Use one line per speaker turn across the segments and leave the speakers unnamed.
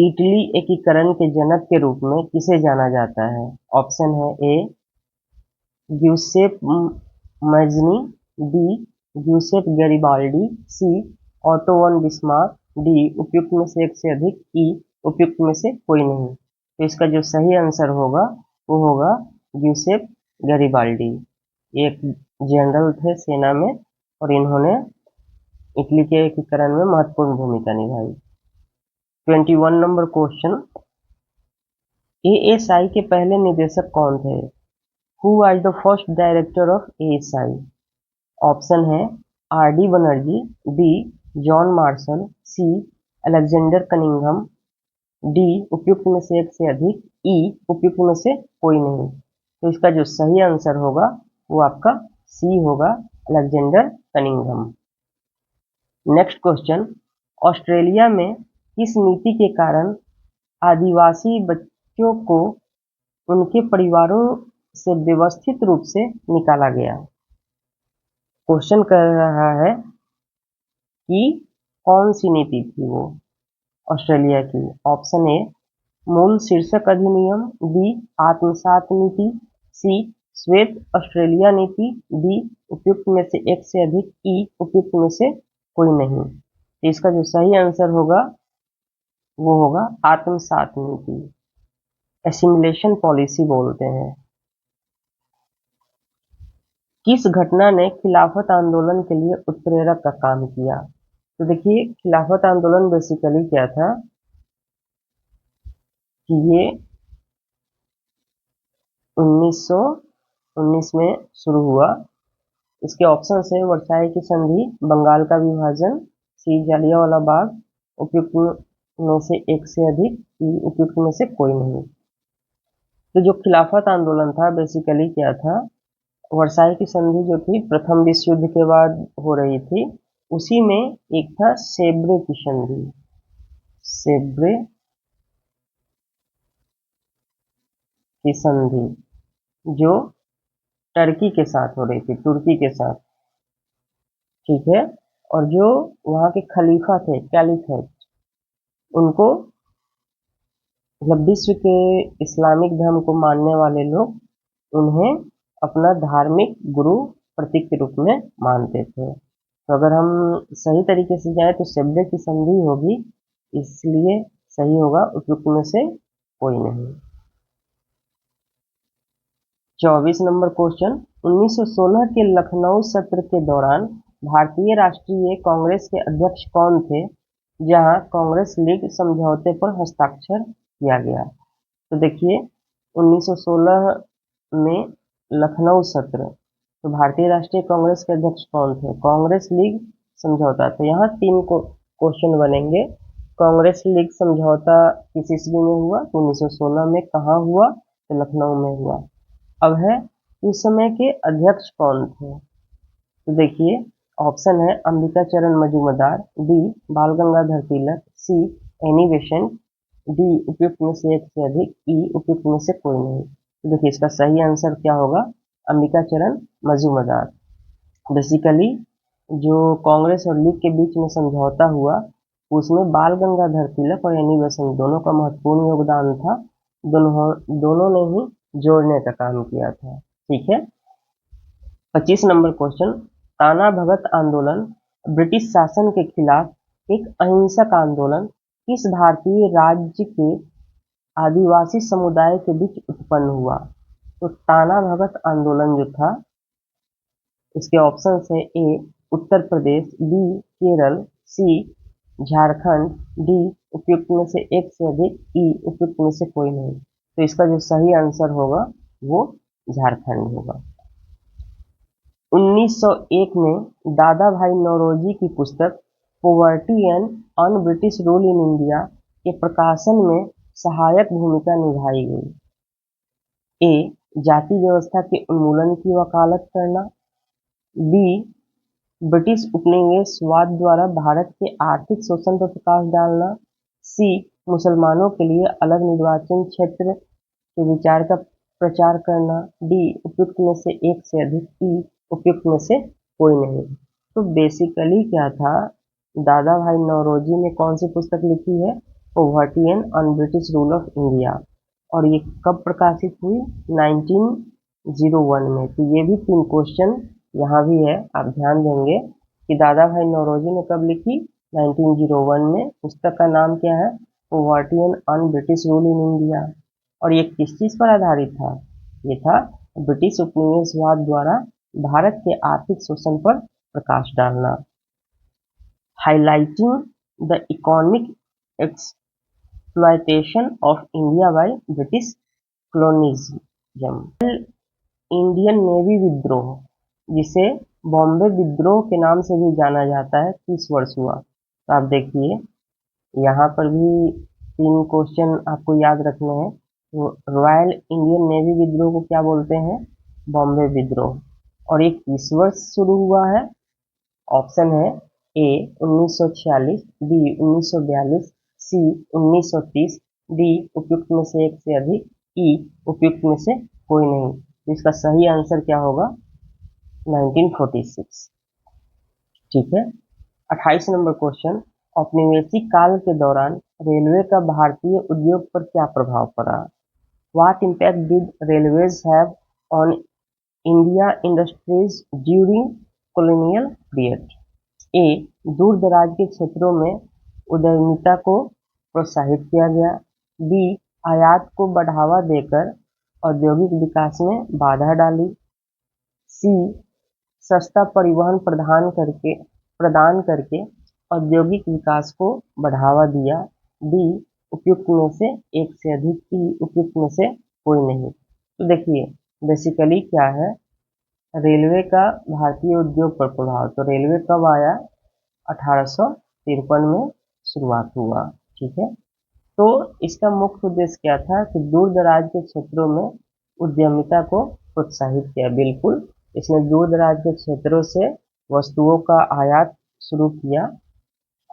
Italy एकीकरण के जनक के रूप में किसे जाना जाता है? ऑप्शन है ए ग्यूसेप मैज़नी, बी ग्यूसेप गैरिबाल्डी, सी ऑटो वन बिस्मार्क, डी उपयुक्त में से एक से अधिक, ई उपयुक्त में से कोई नहीं। तो इसका जो सही आंसर होगा वो होगा ग्यूसेप गैरिबाल्डी। एक जनरल थे सेना में और इन्होंने इटली के एकीकरण में महत्वपूर्ण भूमिका निभाई। 21 नंबर क्वेश्चन, एएसआई के पहले निदेशक कौन थे? Who was the first director of ASI? Option है R D Banerjee, B John Marshall, C Alexander Cunningham, D उपयुक्त में से एक से अधिक, ई उपयुक्त में से कोई नहीं। तो इसका जो सही आंसर होगा वो आपका सी होगा, Alexander Cunningham. Next question, Australia में किस नीति के कारण आदिवासी बच्चों को उनके परिवारों से व्यवस्थित रूप से निकाला गया? क्वेश्चन कर रहा है कि कौन सी नीति थी वो ऑस्ट्रेलिया की। ऑप्शन ए मूल शीर्षक अधिनियम, बी आत्मसात नीति, सी श्वेत ऑस्ट्रेलिया नीति, डी उपयुक्त में से एक से अधिक, ई उपयुक्त में से कोई नहीं। तो इसका जो सही आंसर होगा वो होगा आत्मसात नीति, एसिमिलेशन पॉलिसी बोलते हैं। किस घटना ने खिलाफत आंदोलन के लिए उत्प्रेरक का काम किया? तो देखिए, खिलाफत आंदोलन बेसिकली क्या था कि ये 1919 में शुरू हुआ। इसके ऑप्शन है वर्साई की संधि, बंगाल का विभाजन, सी जालियांवाला बाग, उपयुक्त में से एक से अधिक, ई उपयुक्त में से कोई नहीं। तो जो खिलाफत आंदोलन था बेसिकली क्या था, वर्साई की संधि जो थी प्रथम विश्व युद्ध के बाद हो रही थी, उसी में एक था सेब्रे की संधि, सेब्रे की संधि जो टर्की के साथ हो रही थी, तुर्की के साथ, ठीक है। और जो वहां के खलीफा थे, कैलिफेट, उनको मतलब विश्व के इस्लामिक धर्म को मानने वाले लोग उन्हें अपना धार्मिक गुरु प्रतीक के रूप में मानते थे। तो अगर हम सही तरीके से जाए तो सेब्रे की संधि होगी, इसलिए सही होगा उपयुक्त में से कोई नहीं। 24 नंबर क्वेश्चन, 1916 के लखनऊ सत्र के दौरान भारतीय राष्ट्रीय कांग्रेस के अध्यक्ष कौन थे, जहां कांग्रेस लीग समझौते पर हस्ताक्षर किया गया? तो देखिए, 1916 में लखनऊ सत्र, तो भारतीय राष्ट्रीय कांग्रेस के अध्यक्ष कौन थे? कांग्रेस लीग समझौता। तो यहाँ 3 क्वेश्चन बनेंगे। कांग्रेस लीग समझौता किस ईस्वी में हुआ? तो 1916 में। कहाँ हुआ? तो लखनऊ में हुआ। अब है उस समय के अध्यक्ष कौन थे? तो देखिए, ऑप्शन है अंबिका चरण मजूमदार, बी बाल Gangadhar Tilak, see Annie Besant, D उपयुक्त में से एक से अधिक, ई उपयुक्त में से कोई नहीं। तो देखिए, इसका सही आंसर क्या होगा? अंबिका चरण मजूमदार। बेसिकली जो कांग्रेस और लीग के बीच में समझौता हुआ, उसमें बाल गंगाधर तिलक और एनी बेसेंट दोनों का महत्वपूर्ण योगदान था। दोनों ने ही जोड़ने का काम किया था, ठीक है। 25 नंबर क्वेश्चन, ताना भगत आंदोलन ब्रिटिश शासन के खिलाफ एक अहिंसक आंदोलन किस भारतीय राज्य के आदिवासी समुदाय के बीच उत्पन्न हुआ? तो ताना भगत आंदोलन जो था, इसके ऑप्शन है ए उत्तर प्रदेश, बी केरल, सी झारखंड, डी उपयुक्त में से एक से अधिक, ई उपयुक्त में से कोई नहीं। तो इसका जो सही आंसर होगा वो झारखंड होगा। 1901 में दादा भाई नौरोजी की पुस्तक poverty and un British rule in India के प्रकाशन में सहायक भूमिका निभाई गई। ए जाति व्यवस्था के उन्मूलन की वकालत करना, बी ब्रिटिश उपनिवेशवाद द्वारा भारत के आर्थिक शोषण पर प्रकाश डालना, सी मुसलमानों के लिए अलग निर्वाचन क्षेत्र के विचार का प्रचार करना, डी उपयुक्त में से एक से अधिक, ई उपयुक्त में से कोई नहीं। तो बेसिकली क्या था, दादा भाई नौरोजी ने कौन सी पुस्तक लिखी है? Poverty and on British rule of India, और ये कब प्रकाशित हुई? 1901 में। तो ये भी 3 क्वेश्चन यहाँ भी है, आप ध्यान देंगे कि दादा भाई नौरोजी ने कब लिखी? 1901 में। पुस्तक का नाम क्या है? Poverty and on British rule in India. और ये किस चीज पर आधारित था? ये था ब्रिटिश उपनिवेशवाद द्वारा भारत के आर्थिक शोषण पर प्रकाश डालना, highlighting the economic exploitation of India by British colonialism। Indian navy विद्रोह, जिसे बॉम्बे विद्रोह के नाम से भी जाना जाता है, किस वर्ष हुआ? तो आप देखिए यहाँ पर भी 3 क्वेश्चन आपको याद रखने हैं। रॉयल इंडियन नेवी विद्रोह को क्या बोलते हैं? बॉम्बे विद्रोह। और ये किस वर्ष शुरू हुआ है? ऑप्शन है ए 1946, बी 1942, सी 1930, डी उपयुक्त में से एक से अधिक, ई उपयुक्त में से कोई नहीं। तो इसका सही आंसर क्या होगा? 1946। ठीक है। 28 नंबर क्वेश्चन, औपनिवेशिक काल के दौरान रेलवे का भारतीय उद्योग पर क्या प्रभाव पड़ा? What impact did railways have on India industries during colonial period? A दूर दराज के क्षेत्रों में उद्यमिता को प्रोत्साहित किया गया, बी आयात को बढ़ावा देकर औद्योगिक विकास में बाधा डाली, सी सस्ता परिवहन प्रदान करके औद्योगिक विकास को बढ़ावा दिया, डी उपयुक्त में से एक से अधिक, ई उपयुक्त में से कोई नहीं। तो देखिए बेसिकली क्या है, रेलवे का भारतीय उद्योग पर प्रभाव। तो रेलवे कब आया? 1853 में शुरुआत हुआ। ठीक है। तो इसका मुख्य उद्देश्य क्या था कि दूर दराज के क्षेत्रों में उद्यमिता को प्रोत्साहित किया। बिल्कुल, इसने दूर दराज के क्षेत्रों से वस्तुओं का आयात शुरू किया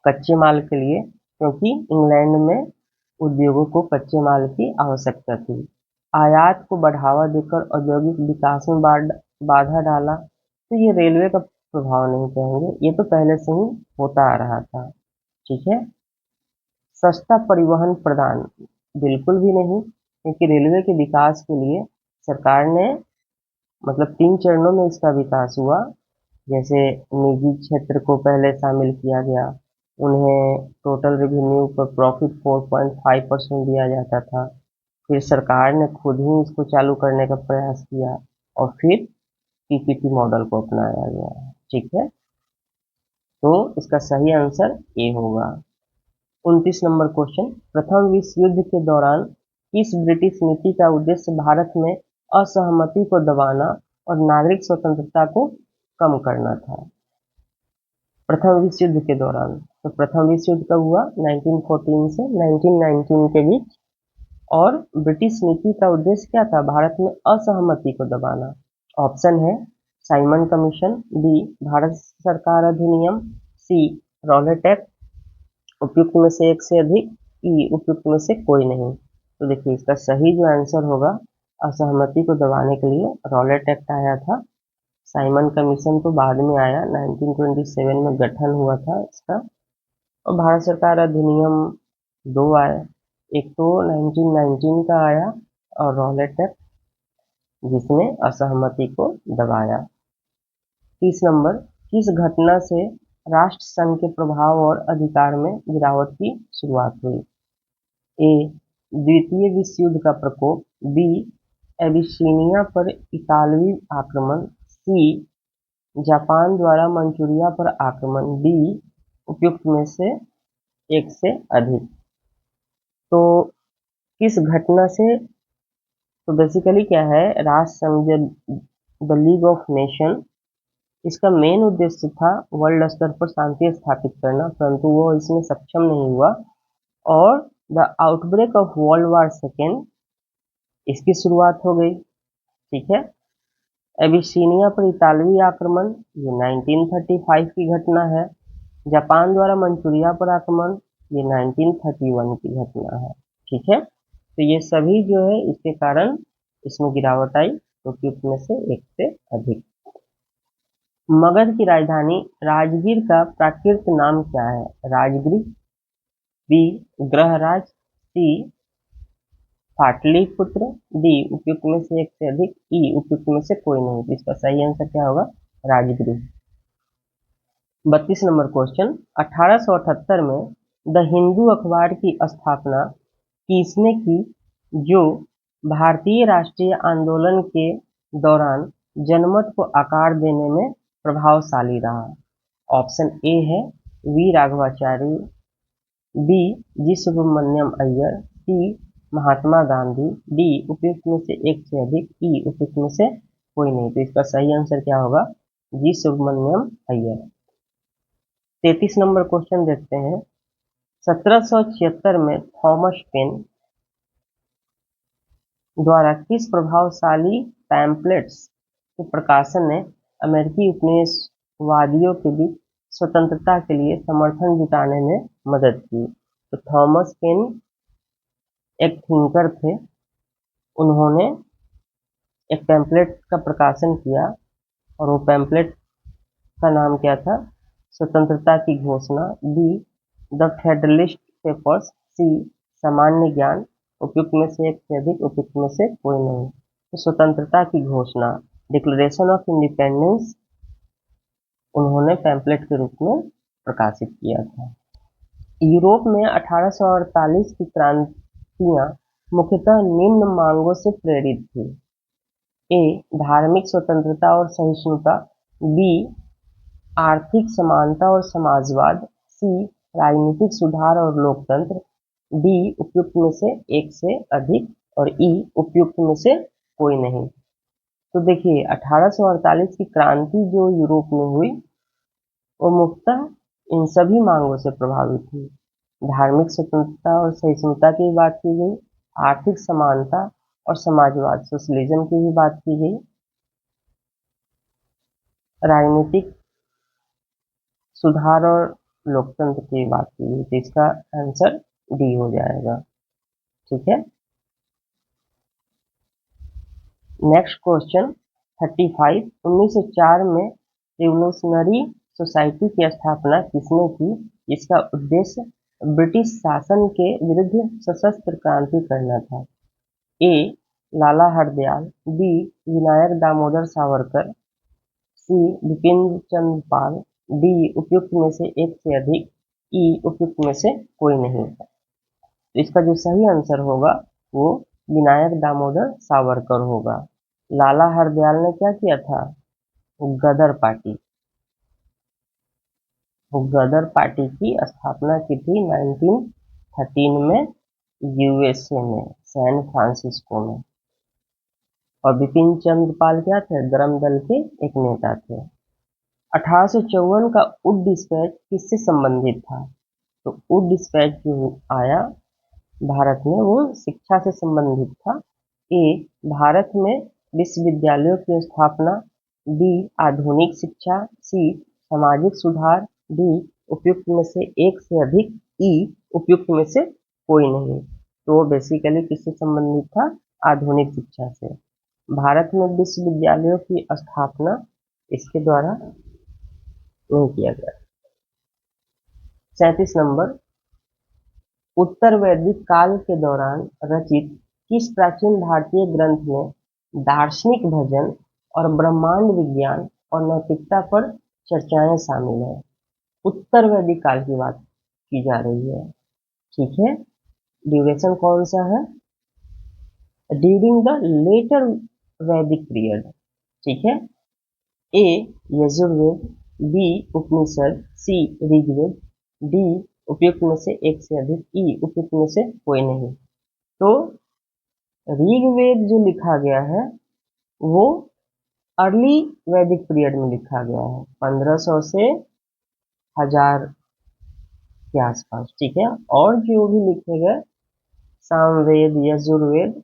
कच्चे माल के लिए, क्योंकि इंग्लैंड में उद्योगों को कच्चे माल की आवश्यकता थी। आयात को बढ़ावा देकर औद्योगिक विकास में बाधा डाला। तो ये रेलवे का प्रभाव नहीं कहेंगे, ये तो पहले से ही होता आ रहा था। ठीक है। सस्ता परिवहन प्रदान, बिल्कुल भी नहीं, क्योंकि रेलवे के विकास के लिए सरकार ने मतलब 3 चरणों में इसका विकास हुआ। जैसे निजी क्षेत्र को पहले शामिल किया गया, उन्हें टोटल रेवेन्यू पर प्रॉफिट 4.5% दिया जाता था। फिर सरकार ने खुद ही इसको चालू करने का प्रयास किया और फिर पीपीपी मॉडल को अपनाया गया। ठीक है। तो इसका सही आंसर ए होगा। 29 नंबर क्वेश्चन, प्रथम विश्व युद्ध के दौरान किस ब्रिटिश नीति का उद्देश्य भारत में असहमति को दबाना और नागरिक स्वतंत्रता को कम करना था? प्रथम विश्व युद्ध के दौरान, तो प्रथम विश्व युद्ध कब हुआ? 1914 से 1919 के बीच। और ब्रिटिश नीति का उद्देश्य क्या था? भारत में असहमति को दबाना। ऑप्शन है साइमन कमीशन, बी भारत सरकार अधिनियम, सी रॉलेट एक्ट, उपयुक्त में से एक से अधिक, ई उपयुक्त में से कोई नहीं। तो देखिए इसका सही जो आंसर होगा, असहमति को दबाने के लिए रॉलेट एक्ट आया था। साइमन कमीशन तो बाद में आया, 1927 में गठन हुआ था इसका। और भारत सरकार अधिनियम 2 आए, एक तो 1919 का आया और रॉलेट एक्ट जिसने असहमति को दबाया। 30 नंबर, किस घटना से राष्ट्र संघ के प्रभाव और अधिकार में गिरावट की शुरुआत हुई? ए द्वितीय विश्व युद्ध का प्रकोप, बी एबिसीनिया पर इतालवी आक्रमण, सी जापान द्वारा मंचूरिया पर आक्रमण, डी उपयुक्त में से एक से अधिक। तो किस घटना से? तो बेसिकली क्या है, राष्ट्र संघ द लीग ऑफ नेशन, इसका मेन उद्देश्य था वर्ल्ड स्तर पर शांति स्थापित करना, परंतु वो इसमें सक्षम नहीं हुआ। और the outbreak of world war second, इसकी शुरुआत हो गई। ठीक है। एबिसीनिया पर इतालवी आक्रमण, ये 1935 की घटना है। जापान द्वारा मंचूरिया पर आक्रमण, ये 1931 की घटना है। ठीक है। तो ये सभी जो है इसके कारण इसमें गिरावट आई, उपयुक्त में से एक से अधिक। मगध की राजधानी राजगीर का प्राकृत नाम क्या है? राजगीर, बी ग्रहराज, सी पाटलिपुत्र, डी उपयुक्त में से एक से अधिक, ई उपयुक्त में से कोई नहीं। तो इसका सही आंसर क्या होगा? राजगृह। 32 नंबर क्वेश्चन, 1878 में द हिंदू अखबार की स्थापना किसने की, जो भारतीय राष्ट्रीय आंदोलन के दौरान जनमत को आकार देने में प्रभावशाली रहा? ऑप्शन ए है V Raghavachari, B G Subramaniam Iyer, C Mahatma Gandhi, D उपयुक्त में से एक से अधिक, ई उपयुक्त में से कोई नहीं। तो इसका सही आंसर क्या होगा? जी सुब्रमण्यम अय्यर। 33 नंबर क्वेश्चन देखते हैं, 1776 में थॉमस पेन द्वारा किस प्रभावशाली पैम्पलेट्स के प्रकाशन ने अमेरिकी उपनिवेशवादियों के बीच स्वतंत्रता के लिए समर्थन जुटाने में मदद की? तो थॉमस पेन एक थिंकर थे, उन्होंने एक पैम्पलेट का प्रकाशन किया और वो पैम्पलेट का नाम क्या था? स्वतंत्रता की घोषणा, बी द फेडरलिस्ट पेपर्स, सी सामान्य ज्ञान, उपयुक्त में से एक से अधिक, उपयुक्त में से कोई नहीं। तो स्वतंत्रता की घोषणा, डिक्लेरेशन ऑफ इंडिपेंडेंस, उन्होंने पैम्पलेट के रूप में प्रकाशित किया था। यूरोप में 1848 की क्रांतियां मुख्यतः निम्न मांगों से प्रेरित थी। ए धार्मिक स्वतंत्रता और सहिष्णुता, बी आर्थिक समानता और समाजवाद, सी राजनीतिक सुधार और लोकतंत्र, डी उपयुक्त में से एक से अधिक और ई उपयुक्त में से कोई नहीं। तो देखिए 1848 की क्रांति जो यूरोप में हुई वो मुख्यतः इन सभी मांगों से प्रभावित हुई। धार्मिक स्वतंत्रता और सहिष्णुता की बात की गई, आर्थिक समानता और समाजवाद सोशलिज्म की भी बात की गई, राजनीतिक सुधार और लोकतंत्र की बात की गई। तो इसका आंसर डी हो जाएगा। ठीक है, नेक्स्ट क्वेश्चन 35, 1904 में रिवोल्यूशनरी सोसाइटी की स्थापना किसने की, जिसका उद्देश्य ब्रिटिश शासन के विरुद्ध सशस्त्र क्रांति करना था? ए लाला हरदयाल, बी विनायक दामोदर सावरकर, सी बिपिन चंद्र पाल, डी उपयुक्त में से एक से अधिक, ई उपयुक्त में से कोई नहीं। तो इसका जो सही आंसर होगा वो विनायक दामोदर सावरकर होगा। लाला हरदयाल ने क्या किया था? गदर पार्टी, गदर पार्टी की स्थापना की थी 1913 में यूएसए में, सैन फ्रांसिस्को में। और बिपिन चंद्र पाल क्या थे? गरम दल के एक नेता थे। 1854 का वुड डिस्पैच किससे संबंधित था? तो वुड डिस्पैच जो आया भारत में वो शिक्षा से संबंधित था। ए भारत में विश्वविद्यालयों की स्थापना, बी आधुनिक शिक्षा, सी सामाजिक सुधार, डी उपयुक्त में से एक से अधिक, ई उपयुक्त में से कोई नहीं। तो वो बेसिकली किससे संबंधित था? आधुनिक शिक्षा से। भारत में विश्वविद्यालयों की स्थापना इसके द्वारा नहीं किया गया। 37 नंबर, उत्तर वैदिक काल के दौरान रचित किस प्राचीन भारतीय ग्रंथ में दार्शनिक भजन और ब्रह्मांड विज्ञान और नैतिकता पर चर्चाएं शामिल है? उत्तर वैदिक काल की बात की जा रही है। ठीक है, ड्यूरेशन कौन सा है? ड्यूरिंग द लेटर वैदिक पीरियड। ठीक है, ए यजुर्वेद, बी उपनिषद, सी ऋग्वेद, डी उपयुक्त में से एक से अधिक, ई उपयुक्त में से कोई नहीं। तो ऋग्वेद जो लिखा गया है वो अर्ली वैदिक पीरियड में लिखा गया है, 1500 से 1000 के आसपास। ठीक है, और जो भी लिखे गए सामवेद, यजुर्वेद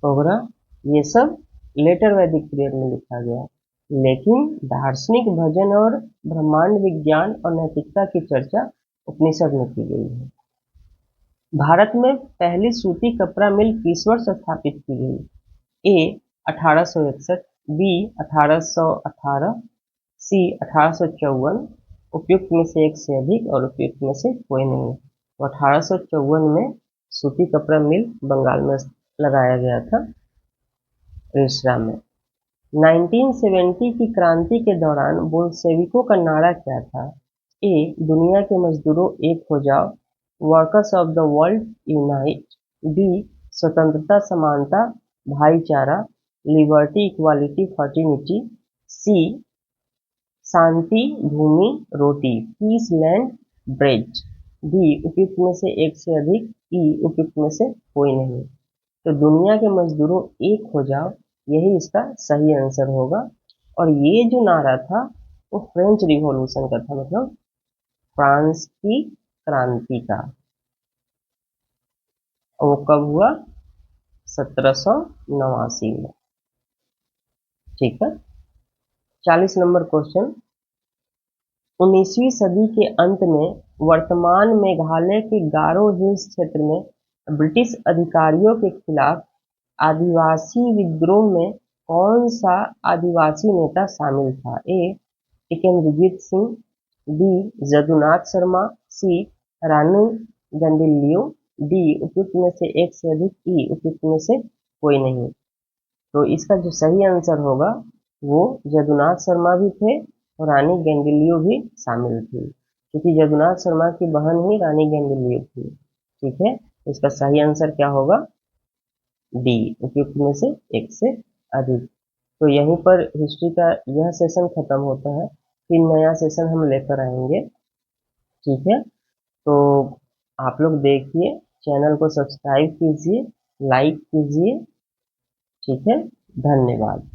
वगैरह ये सब लेटर वैदिक पीरियड में लिखा गया। लेकिन दार्शनिक भजन और ब्रह्मांड विज्ञान और नैतिकता की चर्चा उपनिषद में की गई है। भारत में पहली सूती कपड़ा मिल किस वर्ष स्थापित की गई? ए 1861, बी 1818, सी 1854, उपयुक्त में से एक से अधिक और उपयुक्त में से कोई नहीं। 1854 में सूती कपड़ा मिल बंगाल में लगाया गया था, रिसरा में। 1970 की क्रांति के दौरान बोल्शेविकों का नारा क्या था? ए. दुनिया के मजदूरों एक हो जाओ, workers of the world unite. B. स्वतंत्रता, समानता, भाईचारा, लिबर्टी, इक्वालिटी, फर्टिनिटी। सी. शांति, भूमि, रोटी, पीस, लैंड, ब्रेड। डी. उपयुक्त में से एक से अधिक। ई. उपयुक्त में से कोई नहीं। तो दुनिया के मजदूरों एक हो जाओ, यही इसका सही आंसर होगा। और ये जो नारा था वो फ्रेंच रिवॉल्यूशन का था, मतलब फ्रांस की क्रांति का। और वो कब हुआ? 1789 में। ठीक है। 40 नंबर क्वेश्चन। 19वीं सदी के अंत में वर्तमान मेघालय के गारो हिल्स क्षेत्र में ब्रिटिश अधिकारियों के खिलाफ आदिवासी विद्रोह में कौन सा आदिवासी नेता शामिल था? ए. टिकेंद्रजीत सिंह। बी. जदुनाथ शर्मा। सी. रानू गंडिल्लियो। डी. उपयुक्त में से एक से अधिक। ई. उपयुक्त में से कोई नहीं। तो इसका जो सही आंसर होगा वो जदुनाथ शर्मा भी थे और रानी गैंडिलियो भी शामिल थी, क्योंकि जदुनाथ शर्मा की बहन ही रानी गैंडिलियो थी। ठीक है, इसका सही आंसर क्या होगा? डी. उपयुक्त में से एक से अधिक। तो यहीं पर हिस्ट्री का यह सेशन खत्म होता है, फिर नया सेशन हम लेकर आएंगे। ठीक है, तो आप लोग देखिए, चैनल को सब्सक्राइब कीजिए, लाइक कीजिए। ठीक है, धन्यवाद।